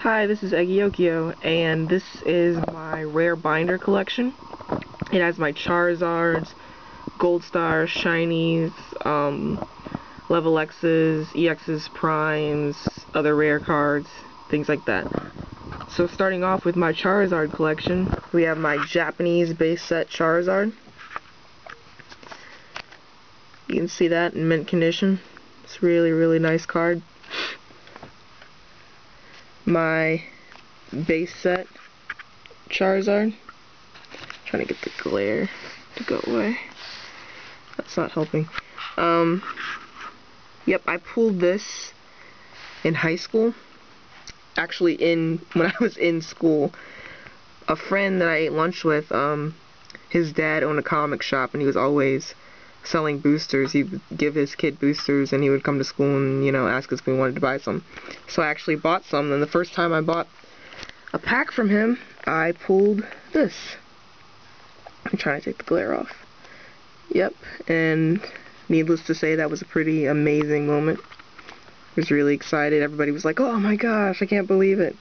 Hi, this is Egiokio, and this is my rare binder collection. It has my Charizards, Gold Stars, Shinies, Level X's, EX's, Primes, other rare cards, things like that. So starting off with my Charizard collection, we have my Japanese base set Charizard. You can see that in mint condition. It's really nice card. My base set Charizard. Trying to get the glare to go away. That's not helping. Yep, I pulled this in high school. Actually, when I was in school, a friend that I ate lunch with, his dad owned a comic shop, and he was always selling boosters. He would give his kid boosters, and he would come to school and, ask us if we wanted to buy some. So I actually bought some, and the first time I bought a pack from him, I pulled this. I'm trying to take the glare off. Yep, and needless to say, that was a pretty amazing moment. I was really excited. Everybody was like, oh my gosh, I can't believe it.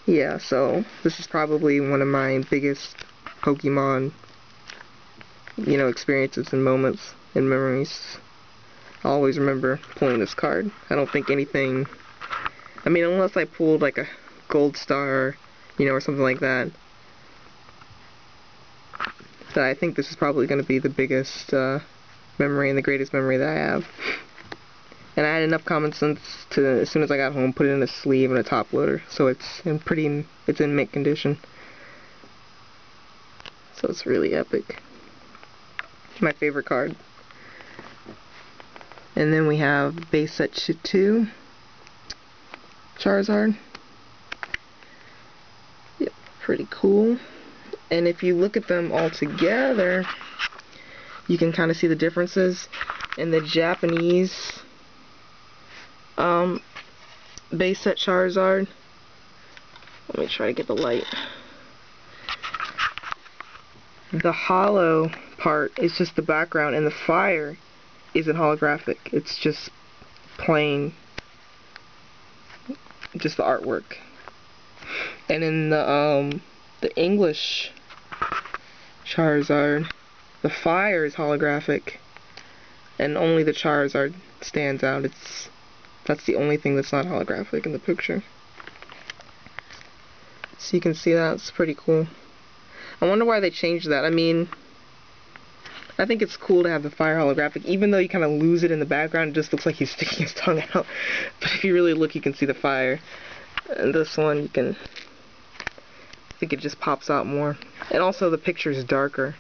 Yeah, so this is probably one of my biggest Pokemon experiences and moments and memories. I'll always remember pulling this card. I don't think anything, unless I pulled like a Gold Star, or something like that, that I think this is probably going to be the biggest memory and the greatest memory that I have. And I had enough common sense to, as soon as I got home, put it in a sleeve and a top loader, so it's in mint condition. So it's really epic. My favorite card. And then we have base set 2 Charizard. Yep, pretty cool. And if you look at them all together, you can kind of see the differences. In the Japanese base set Charizard, let me try to get the light. The hollow part is just the background, and the fire isn't holographic. It's just plain, just the artwork. And in the English Charizard, the fire is holographic, and only the Charizard stands out. That's the only thing that's not holographic in the picture. So you can see that. It's pretty cool. I wonder why they changed that. I think it's cool to have the fire holographic, even though you kind of lose it in the background. It just looks like he's sticking his tongue out. But if you really look, you can see the fire. And this one, I think it just pops out more. And also the picture is darker.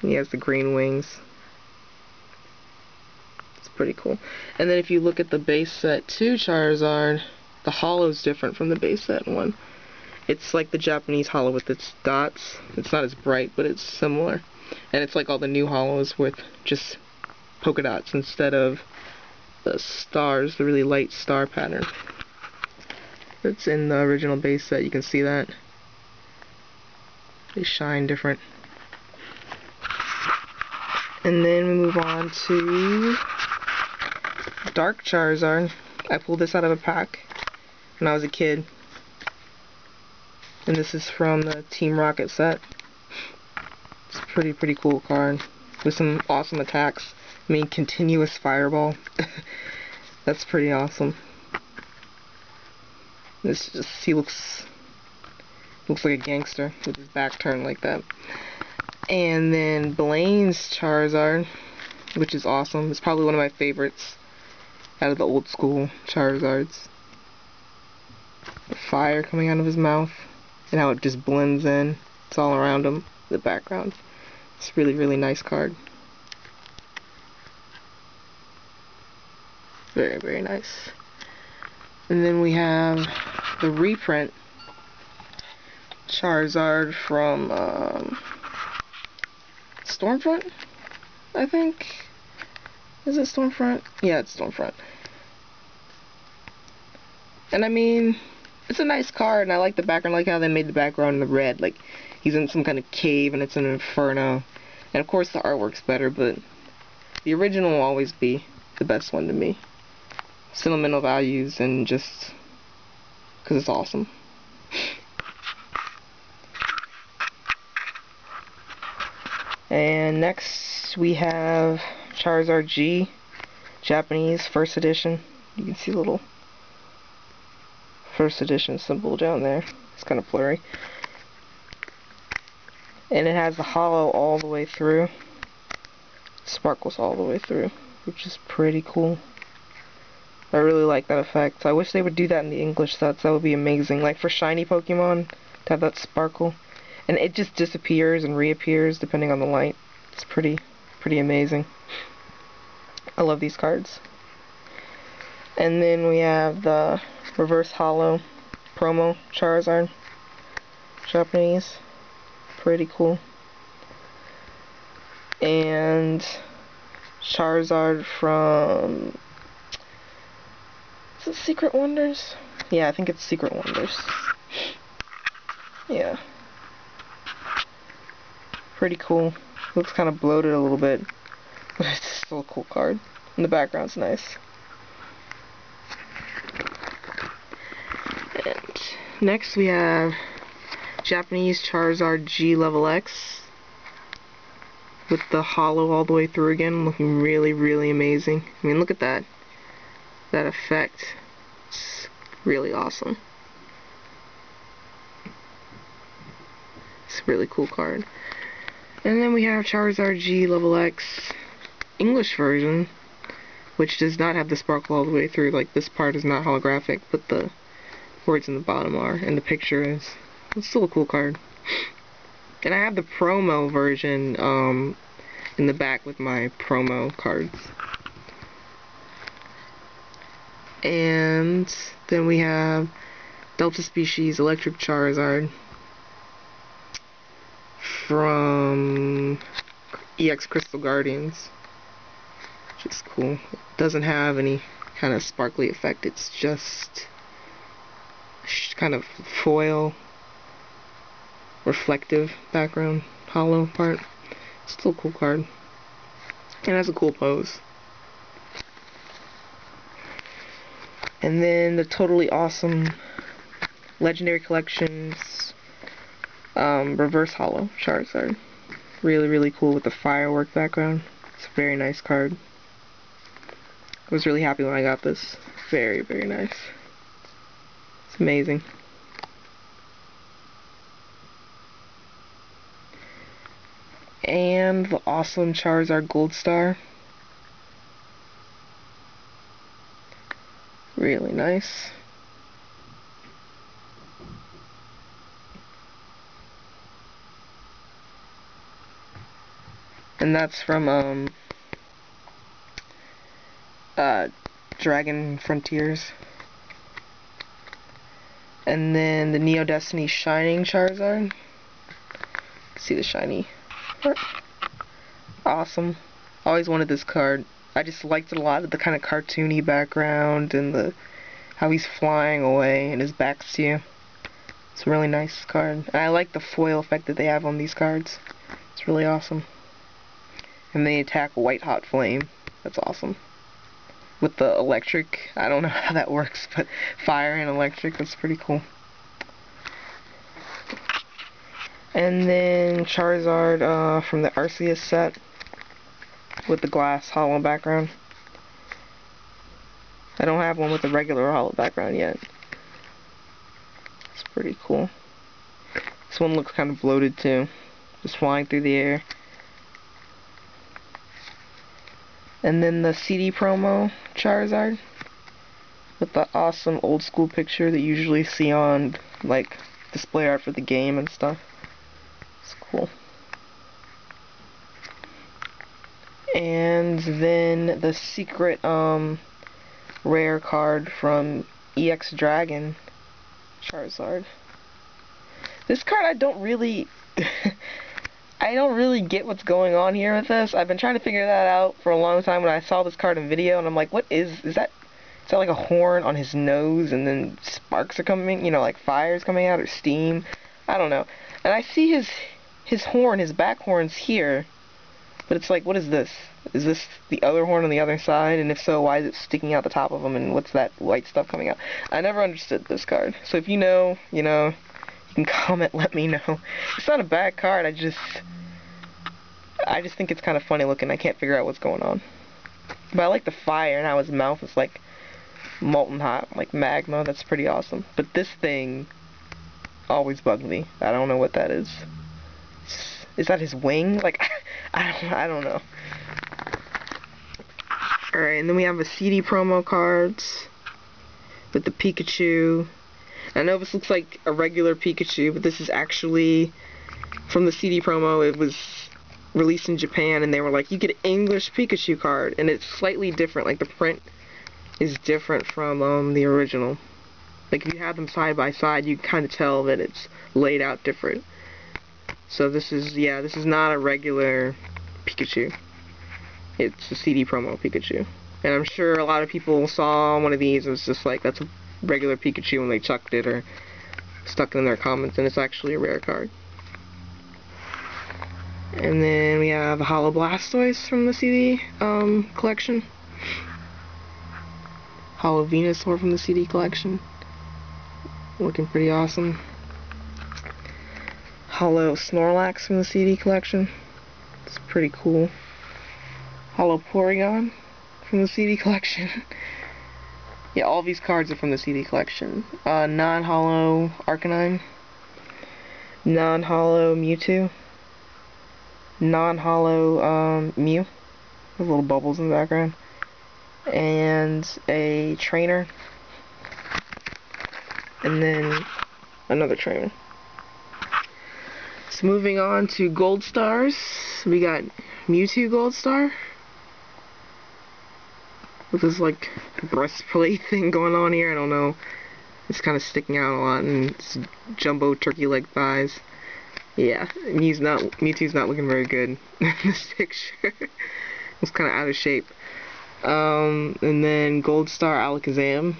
He has the green wings. It's pretty cool. And then if you look at the base set 2 Charizard, the hollow is different from the base set 1. It's like the Japanese hollow with its dots. It's not as bright, but it's similar. And it's like all the new hollows with just polka dots instead of the stars, the really light star pattern. It's in the original base set. You can see that. They shine different. And then we move on to Dark Charizard. I pulled this out of a pack when I was a kid. And this is from the Team Rocket set. It's a pretty cool card with some awesome attacks. Continuous fireball. That's pretty awesome. He looks like a gangster with his back turned like that. And then Blaine's Charizard, which is awesome. It's probably one of my favorites out of the old school Charizards. The fire coming out of his mouth, and how it just blends in. It's all around him, the background. It's a really nice card. Very nice. And then we have the reprint Charizard from Stormfront, I think. Is it Stormfront? Yeah, it's Stormfront. And it's a nice card, and I like the background. I like how they made the background in the red. Like, he's in some kind of cave, and it's an inferno. And of course the artwork's better, but the original will always be the best one to me. sentimental values and just because it's awesome. And next we have Charizard G, Japanese, first edition. You can see a little first edition symbol down there. It's kind of blurry. And it has the holo all the way through. Sparkles all the way through, which is pretty cool. I really like that effect. I wish they would do that in the English sets. That would be amazing. Like for shiny Pokemon, to have that sparkle. And it just disappears and reappears depending on the light. It's pretty amazing. I love these cards. And then we have the reverse holo promo Charizard. Japanese. Pretty cool. And Charizard from... is it Secret Wonders? Yeah, I think it's Secret Wonders. Yeah. Pretty cool. Looks kind of bloated a little bit, but it's still a cool card. And the background's nice. And next we have Japanese Charizard G Level X with the holo all the way through again, looking really amazing. I mean, look at that. That effect. It's really awesome. It's a really cool card. And then we have Charizard G Level X English version, which does not have the sparkle all the way through. Like, this part is not holographic, but the words in the bottom are, and the picture is. It's still a cool card. And I have the promo version in the back with my promo cards. And then we have Delta Species Electric Charizard from EX Crystal Guardians, which is cool. It doesn't have any kind of sparkly effect. It's just kind of foil, reflective background, holo part. Still a cool card. And it has a cool pose. And then the totally awesome Legendary Collections reverse holo Charizard. Really cool with the firework background. It's a very nice card. I was really happy when I got this. Very nice. It's amazing. And the awesome Charizard Gold Star. Really nice. And that's from Dragon Frontiers. And then the Neo Destiny Shining Charizard. See the shiny. Awesome. Always wanted this card. I just liked it a lot, the kind of cartoony background and how he's flying away and his back's to you. It's a really nice card. And I like the foil effect that they have on these cards. It's really awesome. And they attack White Hot Flame. That's awesome. With the electric, I don't know how that works, but fire and electric, that's pretty cool. And then Charizard from the Arceus set with the glass holo background. I don't have one with the regular holo background yet. It's pretty cool. This one looks kind of bloated too, just flying through the air. And then the CD promo Charizard with the awesome old school picture that you usually see on like display art for the game and stuff. It's cool. And then the secret rare card from EX Dragon Charizard. This card I don't really I don't really get what's going on here with this. I've been trying to figure that out for a long time when I saw this card in video, and I'm like, what is that like a horn on his nose and then sparks are coming, you know, like fire's coming out or steam? I don't know. And I see his horn, his back horn's here, but it's like, what is this? Is this the other horn on the other side? And if so, why is it sticking out the top of them? And what's that white stuff coming out? I never understood this card. So if you know, you know, you can comment, let me know. It's not a bad card. I just think it's kind of funny looking. I can't figure out what's going on. But I like the fire and how his mouth is like molten hot, like magma. That's pretty awesome. But this thing always bugged me. I don't know what that is. Is that his wing? Like, I don't know. Alright, and then we have the CD promo cards with the Pikachu. I know this looks like a regular Pikachu, but this is actually from the CD promo. It was released in Japan, and they were like, you get an English Pikachu card, and it's slightly different. Like, the print is different from the original. Like, if you have them side by side, you can kind of tell that it's laid out different. So this is, yeah, this is not a regular Pikachu. It's a CD promo Pikachu. And I'm sure a lot of people saw one of these and was just like, that's a regular Pikachu, and they chucked it or stuck it in their comments, and it's actually a rare card. And then we have Hollow Blastoise from the CD collection. Hollow Venusaur from the CD collection. Looking pretty awesome. Hollow Snorlax from the CD collection. It's pretty cool. Hollow Porygon from the CD collection. Yeah, all these cards are from the CD collection. Non-hollow Arcanine. Non-hollow Mewtwo. Non-hollow Mew. With little bubbles in the background. And a trainer. And then another trainer. So moving on to Gold Stars. We got Mewtwo Gold Star. With this like breastplate thing going on here. I don't know. It's kind of sticking out a lot, and it's jumbo turkey leg thighs. Yeah, Mewtwo's not looking very good in this picture. It's kind of out of shape. And then Gold Star Alakazam.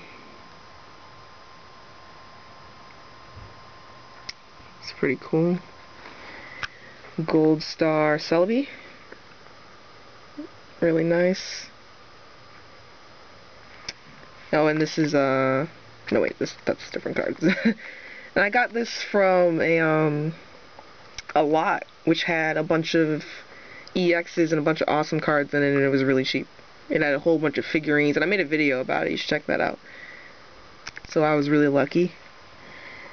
It's pretty cool. Gold Star Celebi. Really nice. Oh, and this is no wait, that's different cards. And I got this from a lot, which had a bunch of EXs and a bunch of awesome cards in it, and it was really cheap. It had a whole bunch of figurines, and I made a video about it. You should check that out. So I was really lucky.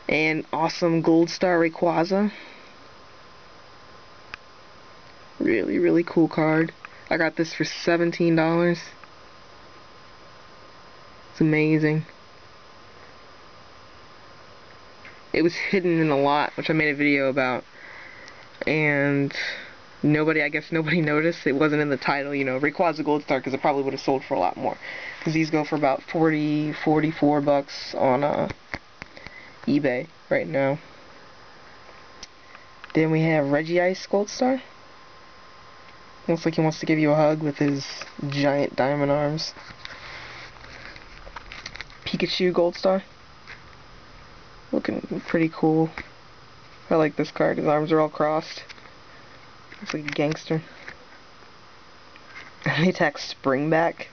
And awesome Gold Star Rayquaza. Really, really cool card. I got this for $17. It's amazing. It was hidden in a lot, which I made a video about. And I guess nobody noticed. It wasn't in the title, you know, Rayquaza Gold Star, because it probably would have sold for a lot more. Because these go for about 44 bucks on eBay right now. Then we have Regice Gold Star. Looks like he wants to give you a hug with his giant diamond arms. Pikachu Gold Star. Looking pretty cool. I like this card. His arms are all crossed. Looks like a gangster. And he attacks Springback.